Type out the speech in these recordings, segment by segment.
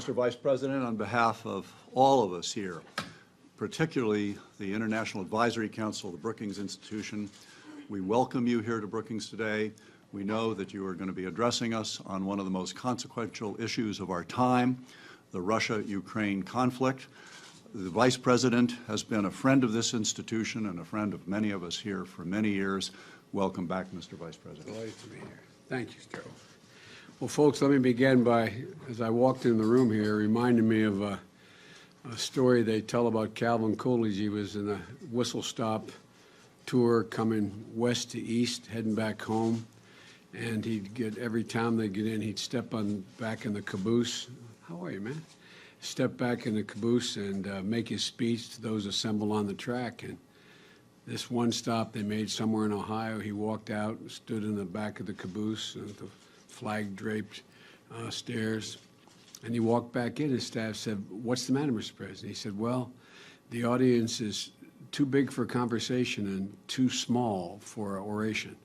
Mr. Vice President, on behalf of all of us here, particularly the International Advisory Council, the Brookings Institution, we welcome you here to Brookings today. We know that you are going to be addressing us on one of the most consequential issues of our time, the Russia-Ukraine conflict. The Vice President has been a friend of this institution and a friend of many of us here for many years. Welcome back, Mr. Vice President. Delighted to be here. Thank you, Joe. Well, folks, let me begin by, as I walked in the room here, reminding me of a story they tell about Calvin Coolidge. He was in a whistle-stop tour coming west to east, heading back home, and he'd get, every time they'd get in, he'd step back in the caboose. How are you, man? Step back in the caboose and make his speech to those assembled on the track. And this one stop they made somewhere in Ohio, he walked out, stood in the back of the caboose, the flag-draped stairs, and he walked back in. His staff said, "What's the matter, Mr. President?" He said, "Well, the audience is too big for conversation and too small for oration."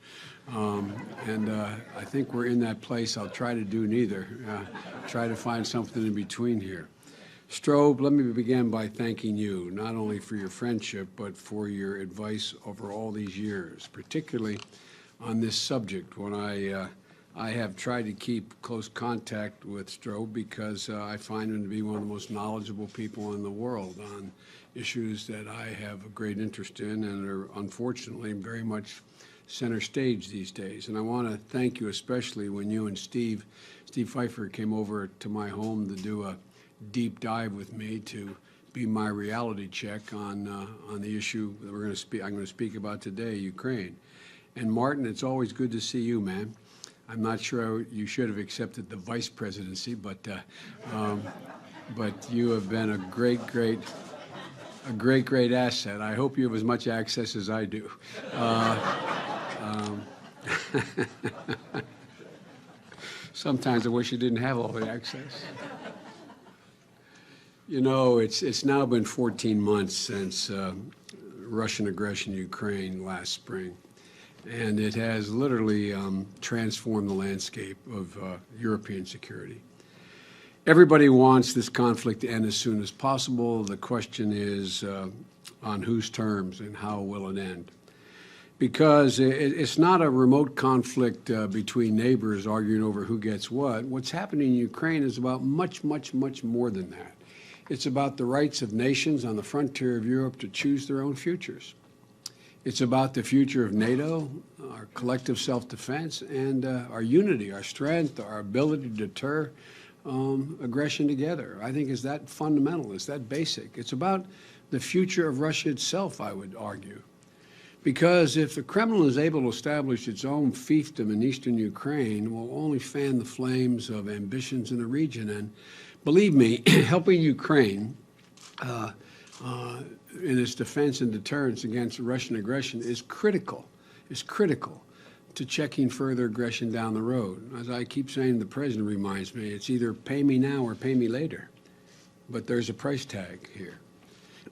I think we're in that place. I'll try to do neither. Try to find something in between here. Strobe, let me begin by thanking you, not only for your friendship, but for your advice over all these years, particularly on this subject when I have tried to keep close contact with Strobe because I find him to be one of the most knowledgeable people in the world on issues that I have a great interest in and are unfortunately very much center stage these days. And I want to thank you especially when you and Steve Pfeiffer came over to my home to do a deep dive with me to be my reality check on the issue that I'm going to speak about today, Ukraine. And Martin, it's always good to see you, man. I'm not sure you should have accepted the vice presidency, but you have been a great asset. I hope you have as much access as I do. Sometimes I wish you didn't have all the access. You know, it's now been 14 months since Russian aggression in Ukraine last spring. And it has literally transformed the landscape of European security. Everybody wants this conflict to end as soon as possible. The question is on whose terms and how will it end? Because it's not a remote conflict between neighbors arguing over who gets what. What's happening in Ukraine is about much more than that. It's about the rights of nations on the frontier of Europe to choose their own futures. It's about the future of NATO, our collective self-defense, and our unity, our strength, our ability to deter aggression together. I think is that fundamental, is that basic. It's about the future of Russia itself, I would argue. Because if the Kremlin is able to establish its own fiefdom in eastern Ukraine, it will only fan the flames of ambitions in the region. And believe me, helping Ukraine in its defense and deterrence against Russian aggression is critical to checking further aggression down the road. As I keep saying, the president reminds me, it's either pay me now or pay me later. But there's a price tag here.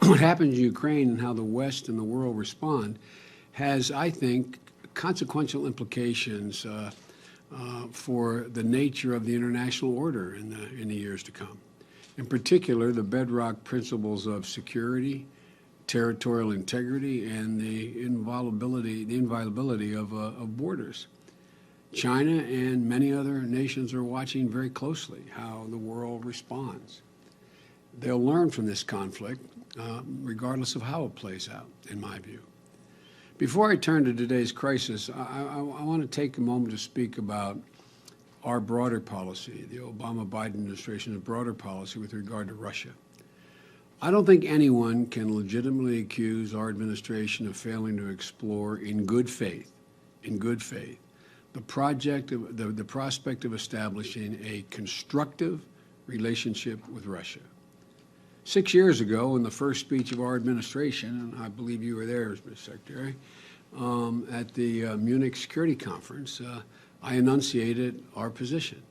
What happens in Ukraine and how the West and the world respond has, I think, consequential implications for the nature of the international order in the years to come. In particular, the bedrock principles of security, territorial integrity, and the inviolability of borders. China and many other nations are watching very closely how the world responds. They'll learn from this conflict, regardless of how it plays out, in my view. Before I turn to today's crisis, I want to take a moment to speak about our broader policy, the Obama-Biden administration's broader policy with regard to Russia. I don't think anyone can legitimately accuse our administration of failing to explore in good faith, the prospect of establishing a constructive relationship with Russia. 6 years ago, in the first speech of our administration, and I believe you were there, Mr. Secretary, at the Munich Security Conference, I enunciated our position.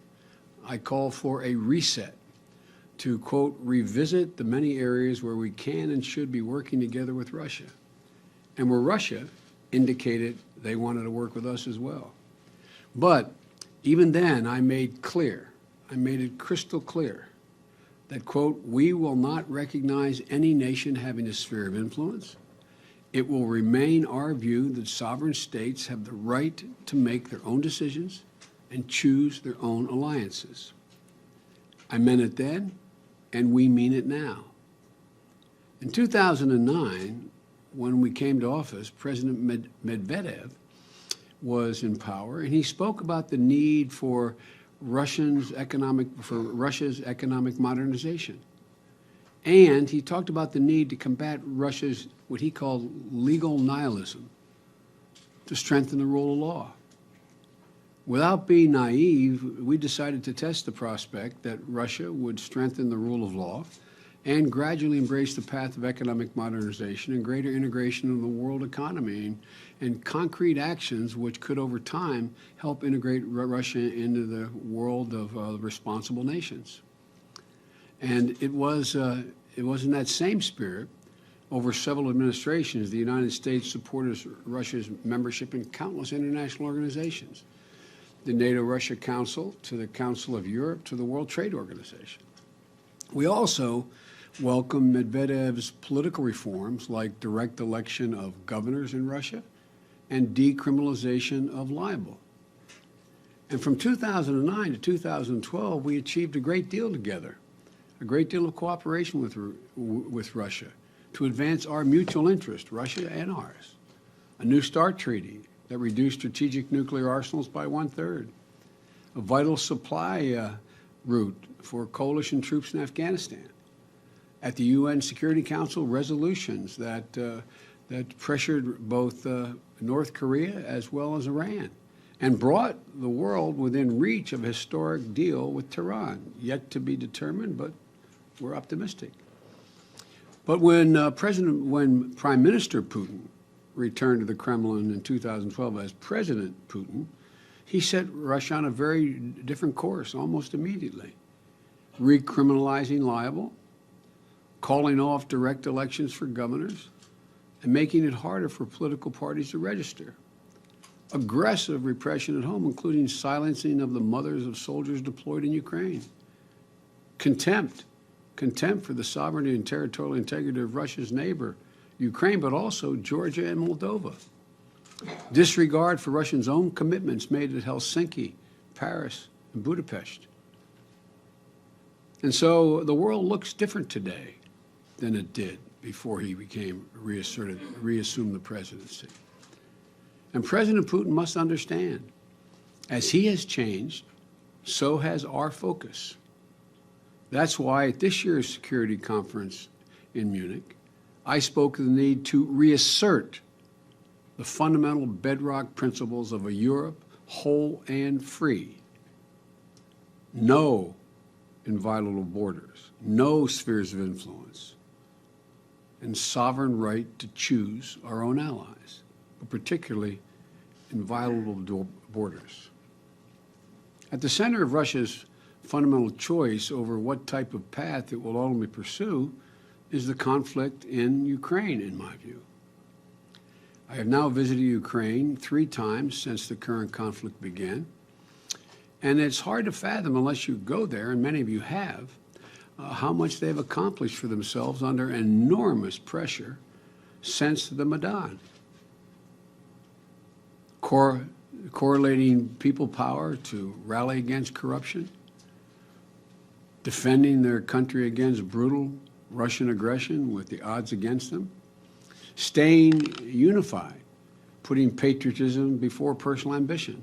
I call for a reset to, quote, revisit the many areas where we can and should be working together with Russia, and where Russia indicated they wanted to work with us as well. But even then, I made it crystal clear, that, quote, "we will not recognize any nation having a sphere of influence. It will remain our view that sovereign states have the right to make their own decisions and choose their own alliances." I meant it then, and we mean it now. In 2009, when we came to office, President Medvedev was in power, and he spoke about the need for Russia's economic modernization. And he talked about the need to combat Russia's, what he called, legal nihilism, to strengthen the rule of law. Without being naive, we decided to test the prospect that Russia would strengthen the rule of law and gradually embrace the path of economic modernization and greater integration of the world economy and concrete actions which could, over time, help integrate Russia into the world of responsible nations. And it was in that same spirit, over several administrations, the United States supported Russia's membership in countless international organizations, the NATO-Russia Council, to the Council of Europe, to the World Trade Organization. We also welcome Medvedev's political reforms like direct election of governors in Russia and decriminalization of libel. And from 2009 to 2012, we achieved a great deal together, a great deal of cooperation with Russia to advance our mutual interest, Russia and ours. A New START treaty that reduced strategic nuclear arsenals by 1/3, a vital supply route for coalition troops in Afghanistan. At the UN Security Council, resolutions that pressured both North Korea as well as Iran and brought the world within reach of a historic deal with Tehran, yet to be determined, but we're optimistic. But when Prime Minister Putin returned to the Kremlin in 2012 as President Putin, he set Russia on a very different course almost immediately, recriminalizing libel, calling off direct elections for governors, and making it harder for political parties to register. Aggressive repression at home, including silencing of the mothers of soldiers deployed in Ukraine. Contempt for the sovereignty and territorial integrity of Russia's neighbor, Ukraine, but also Georgia and Moldova. Disregard for Russia's own commitments made at Helsinki, Paris, and Budapest. And so the world looks different today than it did before he reassumed the presidency. And President Putin must understand, as he has changed, so has our focus. That's why at this year's security conference in Munich, I spoke of the need to reassert the fundamental bedrock principles of a Europe whole and free. No inviolable borders, no spheres of influence, and sovereign right to choose our own allies, but particularly inviolable borders. At the center of Russia's fundamental choice over what type of path it will ultimately pursue is the conflict in Ukraine, in my view. I have now visited Ukraine 3 times since the current conflict began, and it's hard to fathom unless you go there, and many of you have, how much they've accomplished for themselves under enormous pressure since the Maidan. Correlating people power to rally against corruption, defending their country against brutal Russian aggression with the odds against them, staying unified, putting patriotism before personal ambition,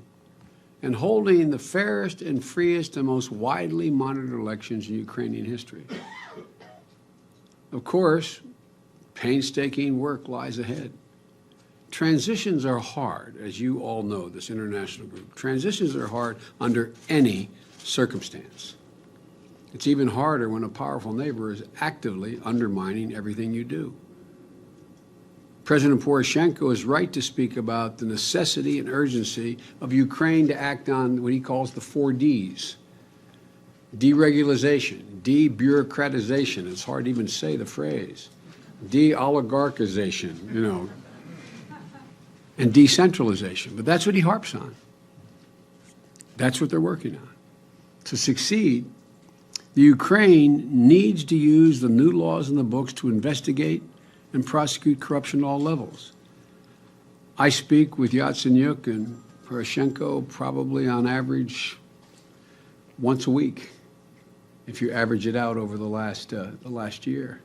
and holding the fairest and freest and most widely monitored elections in Ukrainian history. Of course, painstaking work lies ahead. Transitions are hard, as you all know, this international group. Transitions are hard under any circumstance. It's even harder when a powerful neighbor is actively undermining everything you do. President Poroshenko is right to speak about the necessity and urgency of Ukraine to act on what he calls the 4 Ds. Deregulation, de-bureaucratization, it's hard to even say the phrase, de-oligarchization, and decentralization. But that's what he harps on. That's what they're working on. To succeed, The Ukraine needs to use the new laws in the books to investigate and prosecute corruption at all levels. I speak with Yatsenyuk and Poroshenko probably on average once a week, if you average it out over the last year.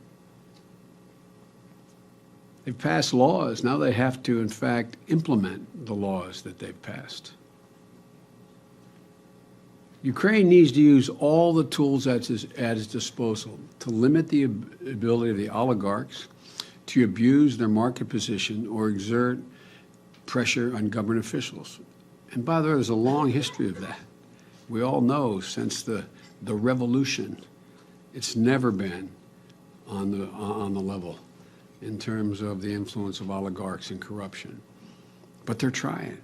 They've passed laws. Now they have to, in fact, implement the laws that they've passed. Ukraine needs to use all the tools at its disposal to limit the ability of the oligarchs to abuse their market position or exert pressure on government officials. And by the way, there's a long history of that. We all know since the revolution, it's never been on the level in terms of the influence of oligarchs and corruption. But they're trying.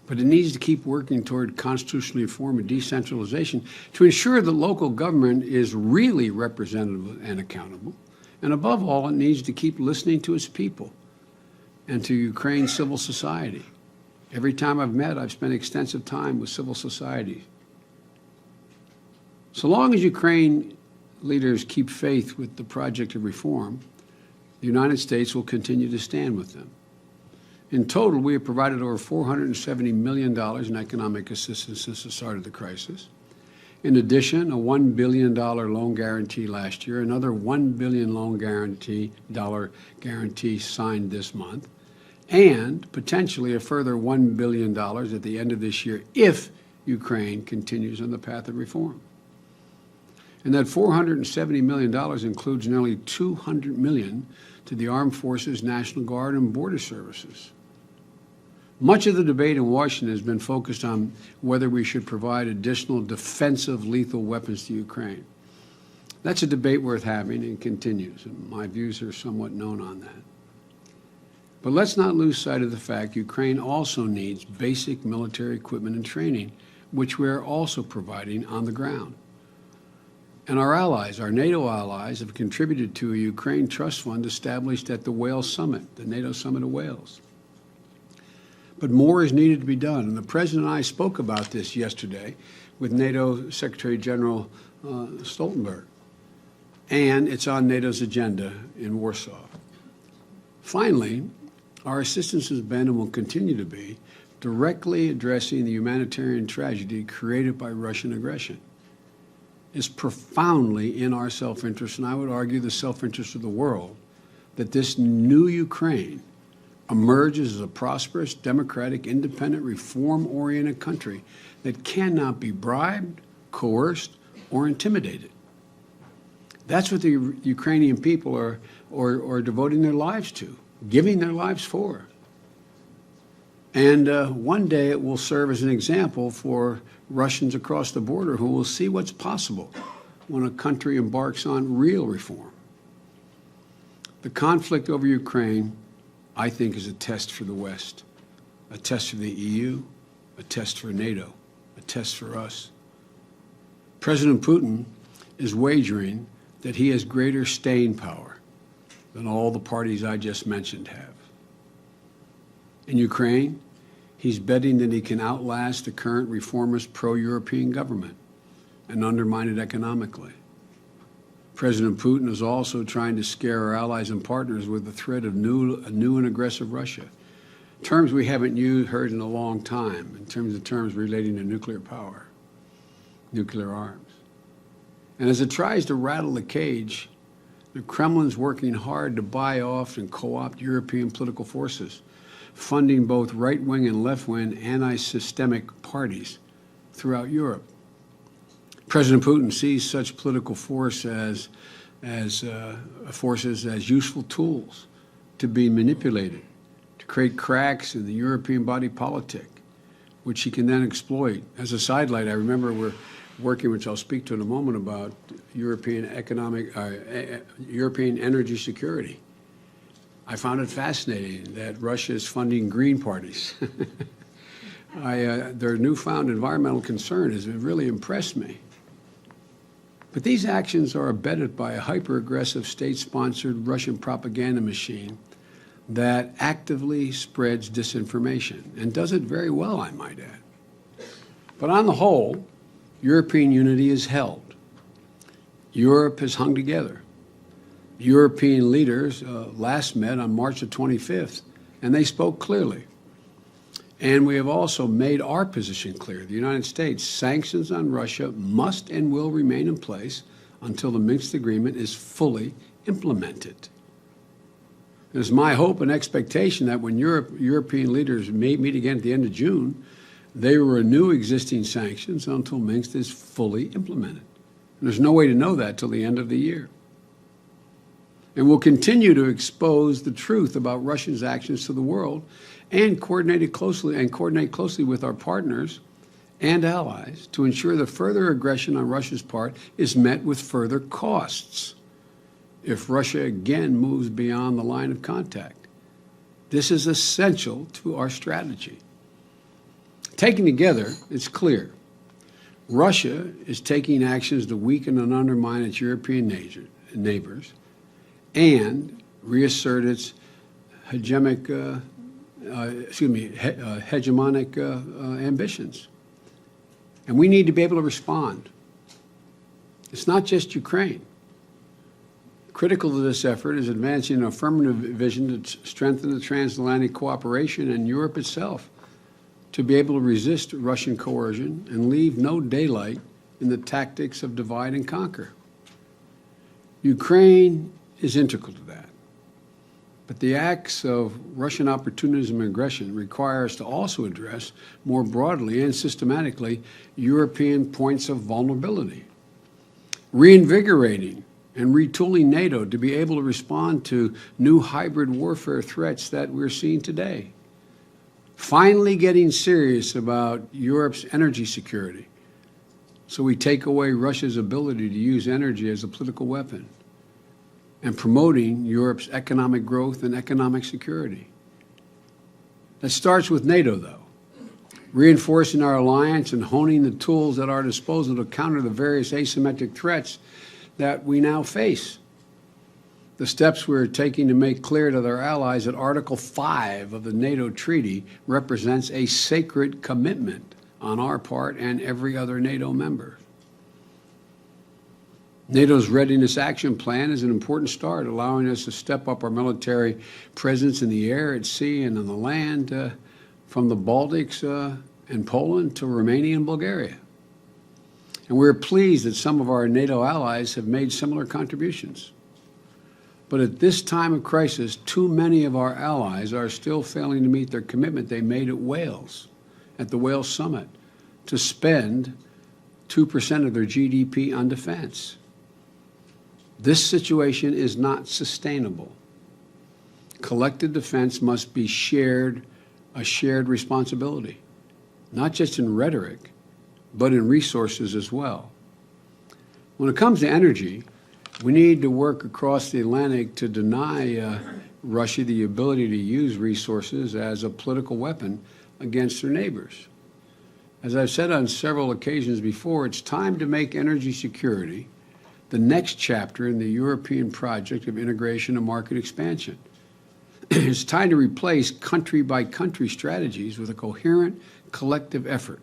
But it needs to keep working toward constitutional reform and decentralization to ensure that local government is really representative and accountable. And above all, it needs to keep listening to its people and to Ukraine's civil society. Every time I've met, I've spent extensive time with civil society. So long as Ukraine leaders keep faith with the project of reform, the United States will continue to stand with them. In total, we have provided over $470 million in economic assistance since the start of the crisis. In addition, a $1 billion loan guarantee last year, another $1 billion loan guarantee signed this month, and potentially a further $1 billion at the end of this year if Ukraine continues on the path of reform. And that $470 million includes nearly $200 million to the Armed Forces, National Guard, and Border Services. Much of the debate in Washington has been focused on whether we should provide additional defensive lethal weapons to Ukraine. That's a debate worth having and continues, and my views are somewhat known on that. But let's not lose sight of the fact Ukraine also needs basic military equipment and training, which we are also providing on the ground. And our allies, our NATO allies, have contributed to a Ukraine Trust Fund established at the Wales Summit, the NATO Summit of Wales. But more is needed to be done, and the President and I spoke about this yesterday with NATO Secretary General Stoltenberg, and it's on NATO's agenda in Warsaw. Finally, our assistance has been and will continue to be directly addressing the humanitarian tragedy created by Russian aggression. It's profoundly in our self-interest, and I would argue the self-interest of the world, that this new Ukraine emerges as a prosperous, democratic, independent, reform-oriented country that cannot be bribed, coerced, or intimidated. That's what the Ukrainian people are devoting their lives to, giving their lives for. And one day it will serve as an example for Russians across the border who will see what's possible when a country embarks on real reform. The conflict over Ukraine, I think, is a test for the West, a test for the EU, a test for NATO, a test for us. President Putin is wagering that he has greater staying power than all the parties I just mentioned have. In Ukraine, he's betting that he can outlast the current reformist pro-European government and undermine it economically. President Putin is also trying to scare our allies and partners with the threat of a new and aggressive Russia, terms we haven't heard in a long time in terms relating to nuclear power, nuclear arms. And as it tries to rattle the cage, the Kremlin's working hard to buy off and co-opt European political forces, funding both right-wing and left-wing anti-systemic parties throughout Europe. President Putin sees such political forces as useful tools to be manipulated, to create cracks in the European body politic, which he can then exploit. As a sidelight, I remember we're working, which I'll speak to in a moment, about European energy security. I found it fascinating that Russia is funding green parties. Their newfound environmental concern has really impressed me. But these actions are abetted by a hyper-aggressive state-sponsored Russian propaganda machine that actively spreads disinformation and does it very well, I might add. But on the whole, European unity is held Europe has hung together. European leaders last met on March the 25th, and they spoke clearly. And we have also made our position clear. The United States, sanctions on Russia must and will remain in place until the Minsk agreement is fully implemented. It is my hope and expectation that when European leaders meet again at the end of June, they will renew existing sanctions until Minsk is fully implemented. And there's no way to know that till the end of the year. And we'll continue to expose the truth about Russia's actions to the world and coordinate closely with our partners and allies to ensure that further aggression on Russia's part is met with further costs if Russia again moves beyond the line of contact. This is essential to our strategy. Taken together, it's clear. Russia is taking actions to weaken and undermine its European neighbors and reassert its hegemonic ambitions. And we need to be able to respond. It's not just Ukraine. Critical to this effort is advancing an affirmative vision to strengthen the transatlantic cooperation and Europe itself to be able to resist Russian coercion and leave no daylight in the tactics of divide and conquer. Ukraine is integral to that. But the acts of Russian opportunism and aggression require us to also address more broadly and systematically European points of vulnerability, reinvigorating and retooling NATO to be able to respond to new hybrid warfare threats that we're seeing today, finally getting serious about Europe's energy security so we take away Russia's ability to use energy as a political weapon, and promoting Europe's economic growth and economic security. That starts with NATO, though, reinforcing our alliance and honing the tools at our disposal to counter the various asymmetric threats that we now face. The steps we're taking to make clear to their allies that Article 5 of the NATO Treaty represents a sacred commitment on our part and every other NATO member. NATO's Readiness Action Plan is an important start, allowing us to step up our military presence in the air, at sea, and on the land, from the Baltics and Poland to Romania and Bulgaria. And we're pleased that some of our NATO allies have made similar contributions. But at this time of crisis, too many of our allies are still failing to meet their commitment they made at Wales, at the Wales Summit, to spend 2% of their GDP on defense. This situation is not sustainable. Collective defense must be a shared responsibility, not just in rhetoric, but in resources as well. When it comes to energy, we need to work across the Atlantic to deny Russia the ability to use resources as a political weapon against their neighbors. As I've said on several occasions before, it's time to make energy security the next chapter in the European project of integration and market expansion. It's time to replace country-by-country strategies with a coherent, collective effort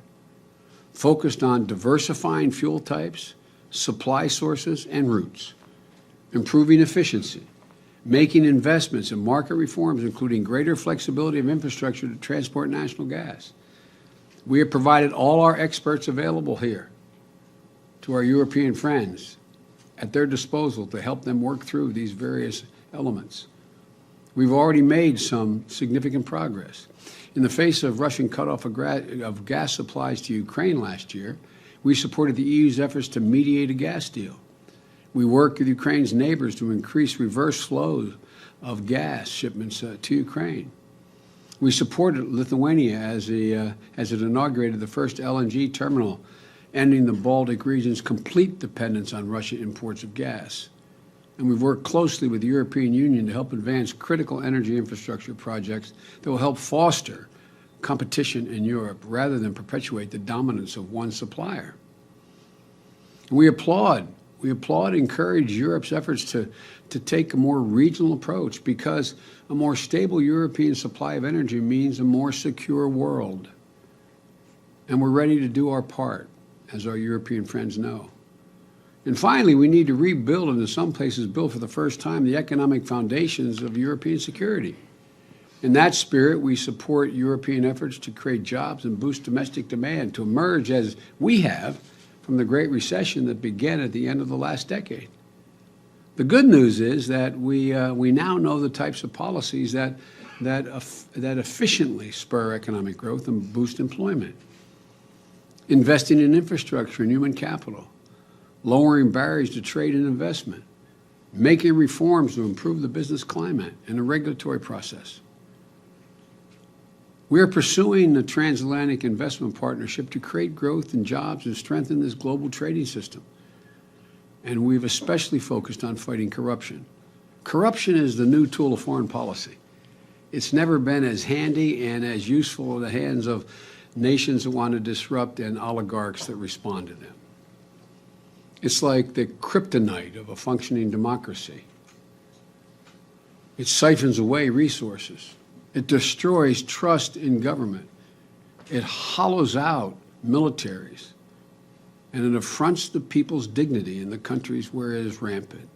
focused on diversifying fuel types, supply sources, and routes, improving efficiency, making investments in market reforms, including greater flexibility of infrastructure to transport national gas. We have provided all our experts available here to our European friends at their disposal to help them work through these various elements. We've already made some significant progress. In the face of Russian cutoff of gas supplies to Ukraine last year, we supported the EU's efforts to mediate a gas deal. We worked with Ukraine's neighbors to increase reverse flow of gas shipments to Ukraine. We supported Lithuania as it inaugurated the first LNG terminal, ending the Baltic region's complete dependence on Russian imports of gas. And we've worked closely with the European Union to help advance critical energy infrastructure projects that will help foster competition in Europe rather than perpetuate the dominance of one supplier. And we applaud, encourage Europe's efforts to take a more regional approach, because a more stable European supply of energy means a more secure world. And we're ready to do our part, as our European friends know. And finally, we need to rebuild, and in some places build for the first time, the economic foundations of European security. In that spirit, we support European efforts to create jobs and boost domestic demand to emerge, as we have, from the Great Recession that began at the end of the last decade. The good news is that we now know the types of policies that efficiently spur economic growth and boost employment. Investing in infrastructure and human capital, lowering barriers to trade and investment, making reforms to improve the business climate and the regulatory process. We are pursuing the transatlantic investment partnership to create growth and jobs and strengthen this global trading system. And we've especially focused on fighting corruption. Corruption is the new tool of foreign policy. It's never been as handy and as useful in the hands of nations that want to disrupt and oligarchs that respond to them. It's like the kryptonite of a functioning democracy. It siphons away resources. It destroys trust in government. It hollows out militaries. And it affronts the people's dignity in the countries where it is rampant.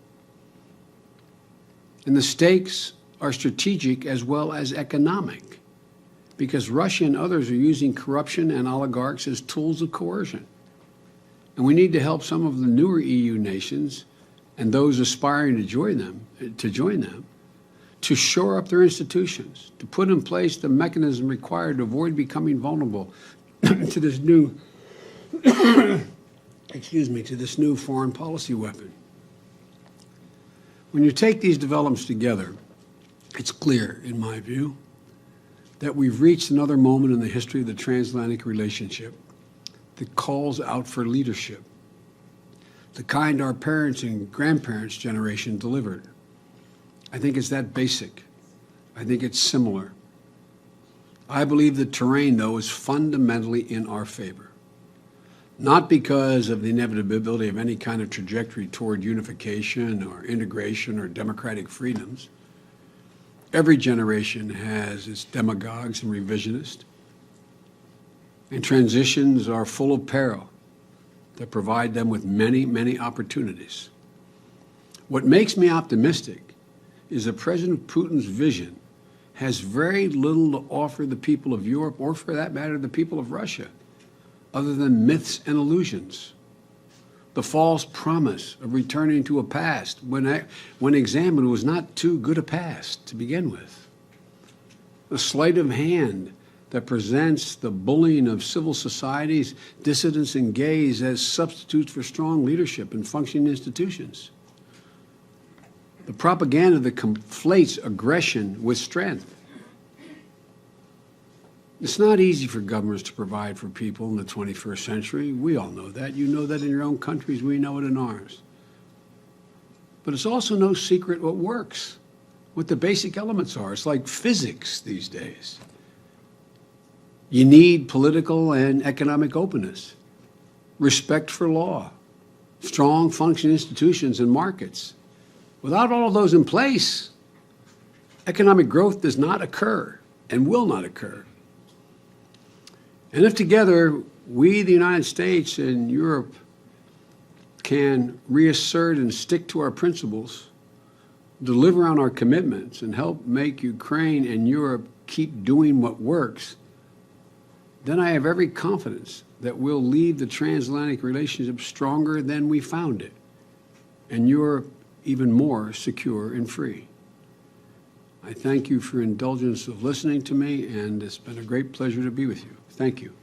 And the stakes are strategic as well as economic, because Russia and others are using corruption and oligarchs as tools of coercion. And we need to help some of the newer EU nations and those aspiring to join them, to shore up their institutions, to put in place the mechanism required to avoid becoming vulnerable to this new, to this new foreign policy weapon. When you take these developments together, it's clear, in my view, that we've reached another moment in the history of the transatlantic relationship that calls out for leadership, the kind our parents and grandparents' generation delivered. I think it's that basic. I think it's similar. I believe the terrain, though, is fundamentally in our favor, not because of the inevitability of any kind of trajectory toward unification or integration or democratic freedoms. Every generation has its demagogues and revisionists, and transitions are full of peril that provide them with many, many opportunities. What makes me optimistic is that President Putin's vision has very little to offer the people of Europe, or for that matter, the people of Russia, other than myths and illusions. The false promise of returning to a past when examined was not too good a past to begin with. The sleight of hand that presents the bullying of civil societies, dissidents, and gays as substitutes for strong leadership and functioning institutions. The propaganda that conflates aggression with strength. It's not easy for governments to provide for people in the 21st century. We all know that. You know that in your own countries. We know it in ours. But it's also no secret what works, what the basic elements are. It's like physics these days. You need political and economic openness, respect for law, strong functioning institutions and markets. Without all of those in place, economic growth does not occur and will not occur. And if together we, the United States and Europe, can reassert and stick to our principles, deliver on our commitments, and help make Ukraine and Europe keep doing what works, then I have every confidence that we'll leave the transatlantic relationship stronger than we found it, and Europe even more secure and free. I thank you for your indulgence of listening to me, and it's been a great pleasure to be with you. Thank you.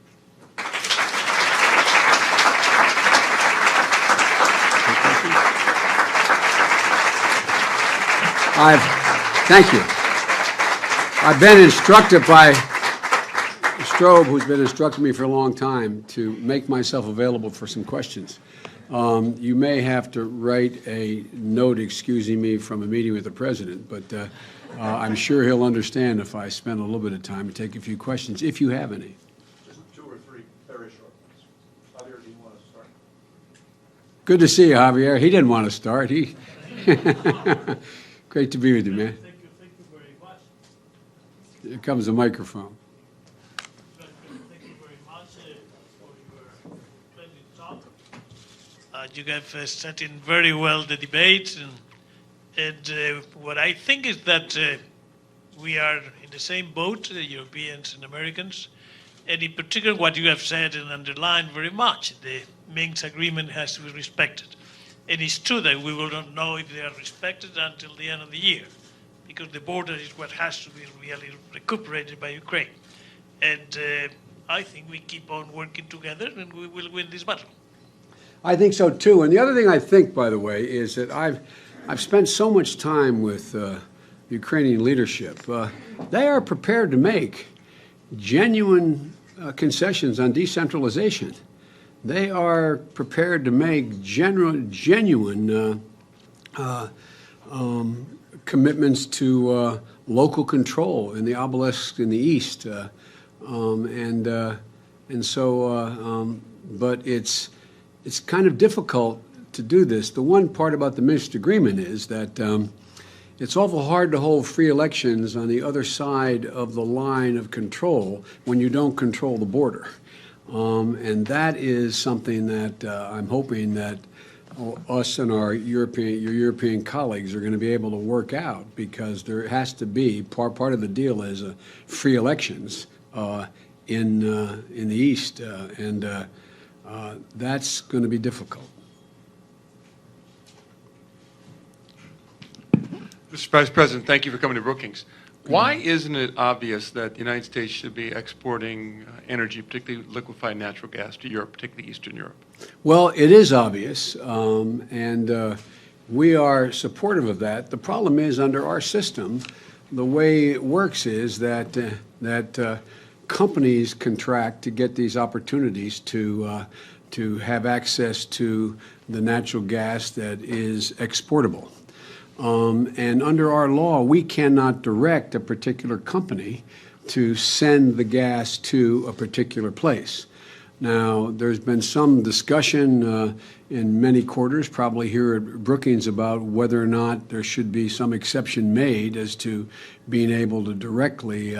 Thank you. I've been instructed by Strobe, who's been instructing me for a long time, to make myself available for some questions. You may have to write a note excusing me from a meeting with the president, but I'm sure he'll understand if I spend a little bit of time to take a few questions, if you have any. Just 2 or 3 very short ones. Javier, do you want to start? Good to see you, Javier. He didn't want to start. Great to be with you, man. Thank you very much. Here comes the microphone. Thank you very much for your splendid talk. You have set in very well the debate, and what I think is that we are in the same boat, Europeans and Americans, and in particular what you have said and underlined very much, the Minsk agreement has to be respected. And it's true that we will not know if they are respected until the end of the year, because the border is what has to be really recuperated by Ukraine. And I think we keep on working together and we will win this battle. I think so too. And the other thing I think, by the way, is that I've spent so much time with the Ukrainian leadership. They are prepared to make genuine concessions on decentralization. They are prepared to make genuine commitments to local control in the obelisk in the east, but it's kind of difficult to do this. The one part about the Minsk agreement is that it's awful hard to hold free elections on the other side of the line of control when you don't control the border. And that is something that I'm hoping that us and your European colleagues are going to be able to work out, because there has to be part of the deal is free elections in the east, and that's going to be difficult. Mr. Vice President, thank you for coming to Brookings. Why isn't it obvious that the United States should be exporting energy, particularly liquefied natural gas, to Europe, particularly Eastern Europe? Well, it is obvious, and we are supportive of that. The problem is, under our system, the way it works is that companies contract to get these opportunities to have access to the natural gas that is exportable. And under our law, we cannot direct a particular company to send the gas to a particular place. Now, there's been some discussion in many quarters, probably here at Brookings, about whether or not there should be some exception made as to being able to directly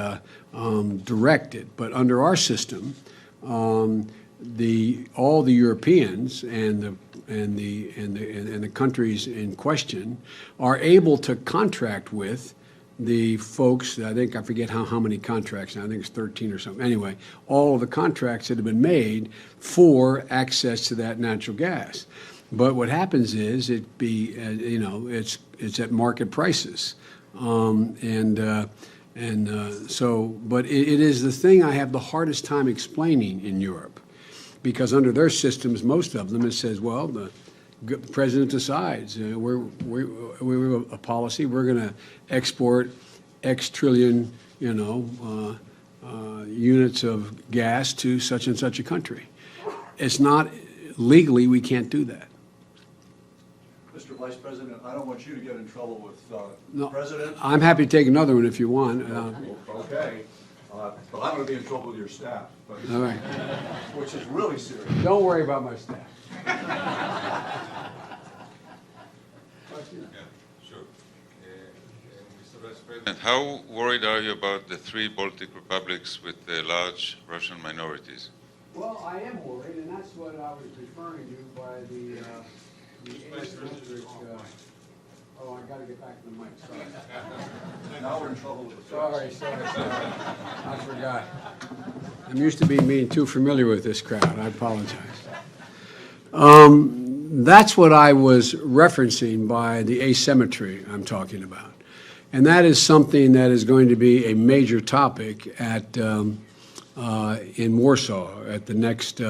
direct it. But under our system, all the Europeans and the countries in question are able to contract with the folks. I forget how many contracts now. I think it's 13 or something. Anyway, all of the contracts that have been made for access to that natural gas. But what happens is it's at market prices, but it is the thing I have the hardest time explaining in Europe. Because under their systems, most of them, it says, well, the president decides. We have a policy. We're going to export X trillion, units of gas to such and such a country. It's not legally. We can't do that. Mr. Vice President, I don't want you to get in trouble with No, the President. I'm happy to take another one if you want. Okay. But I'm going to be in trouble with your staff. All right. Which is really serious. Don't worry about my staff. Sure. Mr. Vice President, how worried are you about the 3 Baltic republics with the large Russian minorities? Well, I am worried, and that's what I was referring to by the asymmetric. Oh, I got to get back to the mic. Sorry. Now we're in trouble with the Sorry. I forgot. I'm used to being too familiar with this crowd. I apologize. That's what I was referencing by the asymmetry I'm talking about. And that is something that is going to be a major topic in Warsaw at the next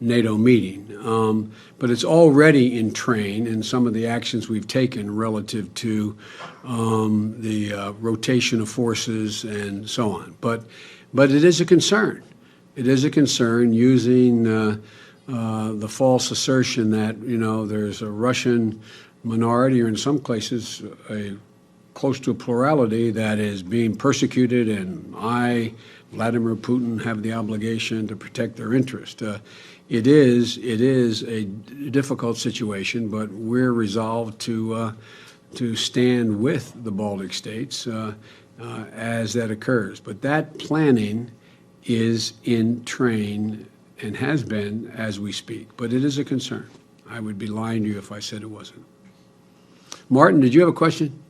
NATO meeting. But it's already in train in some of the actions we've taken relative to the rotation of forces and so on. But it is a concern. It is a concern using the false assertion that, there's a Russian minority, or in some cases, close to a plurality that is being persecuted, and Vladimir Putin, have the obligation to protect their interest. It is a difficult situation, but we're resolved to stand with the Baltic states as that occurs. But that planning is in train and has been as we speak. But it is a concern. I would be lying to you if I said it wasn't. Martin, did you have a question?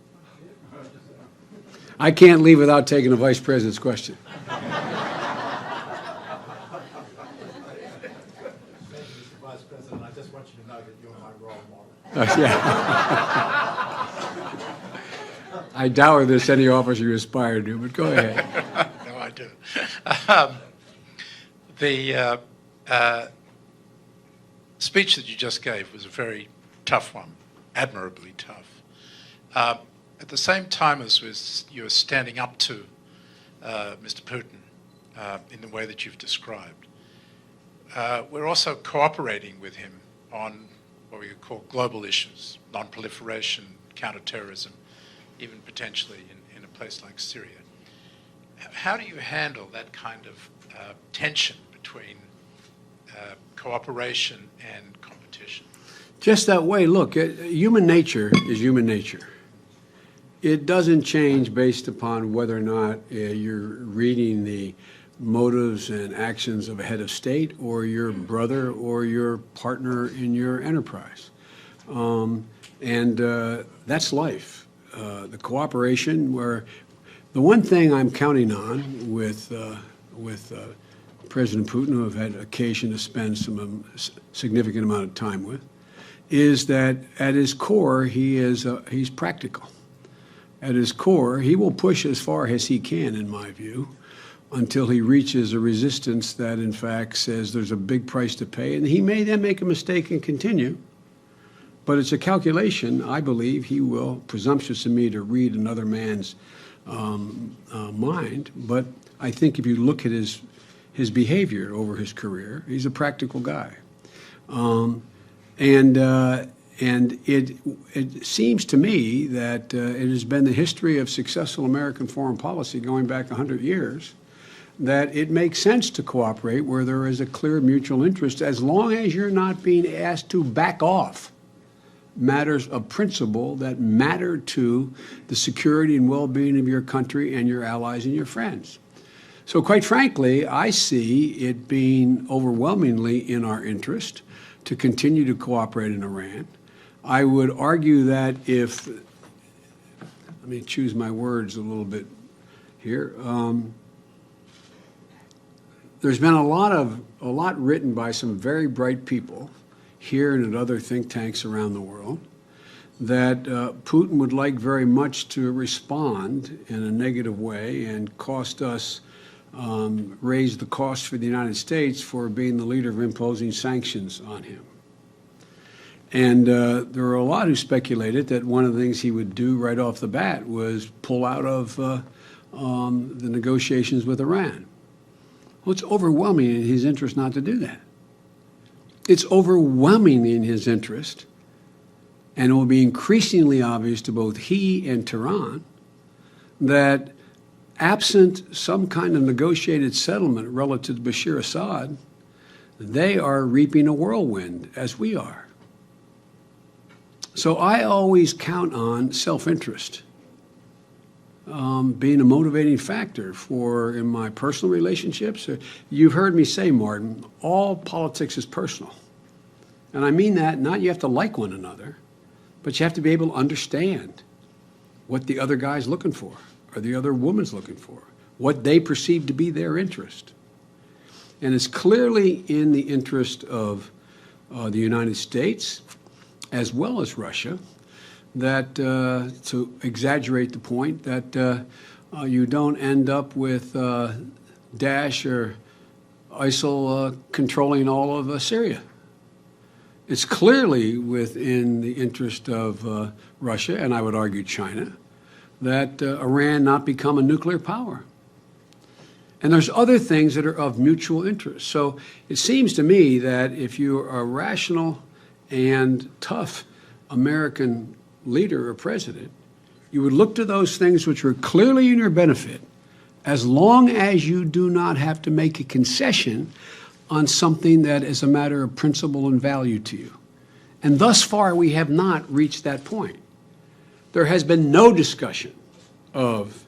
I can't leave without taking the Vice President's question. Mr. Vice President, I just want you to know that you're my role model. Yeah. I doubt whether there's any office you aspire to, but go ahead. No, I do. The speech that you just gave was a very tough one, admirably tough. At the same time as you're standing up to Mr. Putin in the way that you've described, we're also cooperating with him on what we could call global issues, non-proliferation, counterterrorism, even potentially in a place like Syria. How do you handle that kind of tension between cooperation and competition? Just that way. Look, human nature is human nature. It doesn't change based upon whether or not you're reading the motives and actions of a head of state or your brother or your partner in your enterprise. That's life. The cooperation where the one thing I'm counting on with President Putin, who I've had occasion to spend some significant amount of time with, is that at his core, he's practical. At his core, he will push as far as he can, in my view, until he reaches a resistance that, in fact, says there's a big price to pay, and he may then make a mistake and continue. But it's a calculation. I believe he will, presumptuous of me to read another man's mind, but I think if you look at his behavior over his career, he's a practical guy. And it seems to me that it has been the history of successful American foreign policy going back 100 years that it makes sense to cooperate where there is a clear mutual interest as long as you're not being asked to back off matters of principle that matter to the security and well-being of your country and your allies and your friends. So quite frankly, I see it being overwhelmingly in our interest to continue to cooperate in Iran. I would argue that if, let me choose my words a little bit here, there's been a lot written by some very bright people here and at other think tanks around the world that Putin would like very much to respond in a negative way and cost us, raise the cost for the United States for being the leader of imposing sanctions on him. And there were a lot who speculated that one of the things he would do right off the bat was pull out of the negotiations with Iran. Well, it's overwhelming in his interest not to do that. It's overwhelming in his interest, and it will be increasingly obvious to both he and Tehran that absent some kind of negotiated settlement relative to Bashar Assad, they are reaping a whirlwind, as we are. So I always count on self-interest being a motivating factor for, in my personal relationships. You've heard me say, Martin, all politics is personal. And I mean that, not you have to like one another, but you have to be able to understand what the other guy's looking for, or the other woman's looking for, what they perceive to be their interest. And it's clearly in the interest of the United States, as well as Russia, that to exaggerate the point, that you don't end up with Daesh or ISIL controlling all of Syria. It's clearly within the interest of Russia, and I would argue China, that Iran not become a nuclear power. And there's other things that are of mutual interest. So it seems to me that if you're a rational and tough American leader or president, you would look to those things which are clearly in your benefit, as long as you do not have to make a concession on something that is a matter of principle and value to you. And thus far, we have not reached that point. There has been no discussion of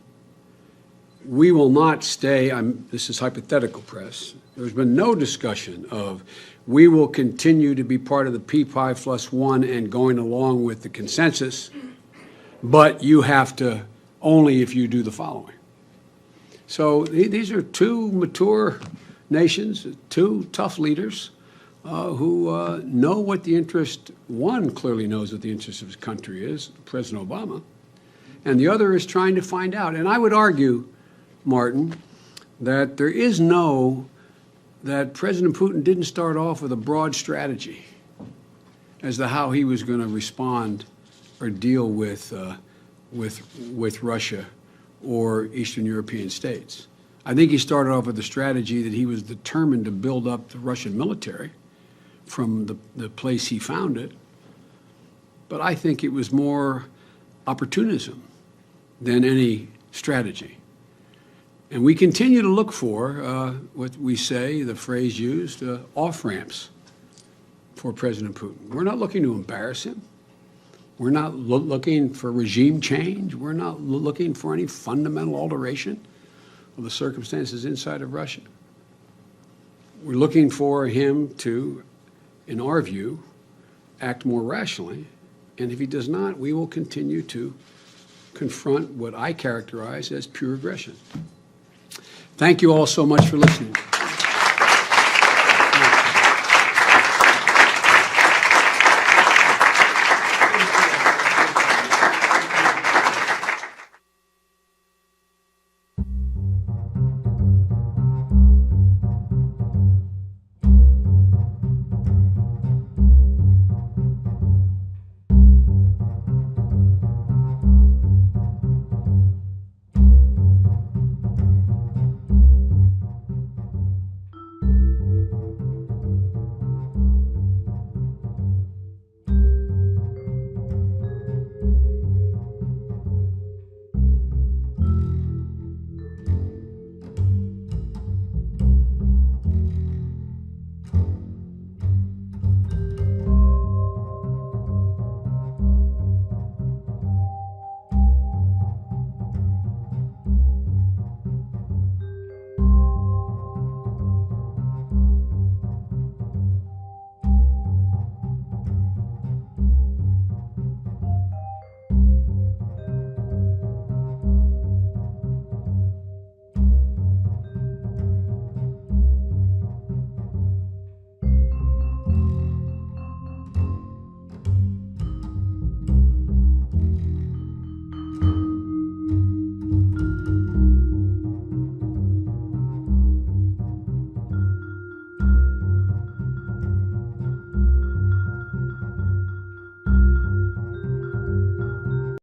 we will not stay, this is hypothetical, press. There's been no discussion of we will continue to be part of the P5+1 and going along with the consensus, but you have to only if you do the following. So these are two mature nations, two tough leaders who know what the interest, one clearly knows what the interest of his country is, President Obama, and the other is trying to find out. And I would argue, Martin, that there is that President Putin didn't start off with a broad strategy as to how he was going to respond or deal with Russia or Eastern European states. I think he started off with a strategy that he was determined to build up the Russian military from the place he found it. But I think it was more opportunism than any strategy. And we continue to look for what we say, the phrase used, off-ramps for President Putin. We're not looking to embarrass him. We're not looking for regime change. We're not looking for any fundamental alteration of the circumstances inside of Russia. We're looking for him to, in our view, act more rationally. And if he does not, we will continue to confront what I characterize as pure aggression. Thank you all so much for listening.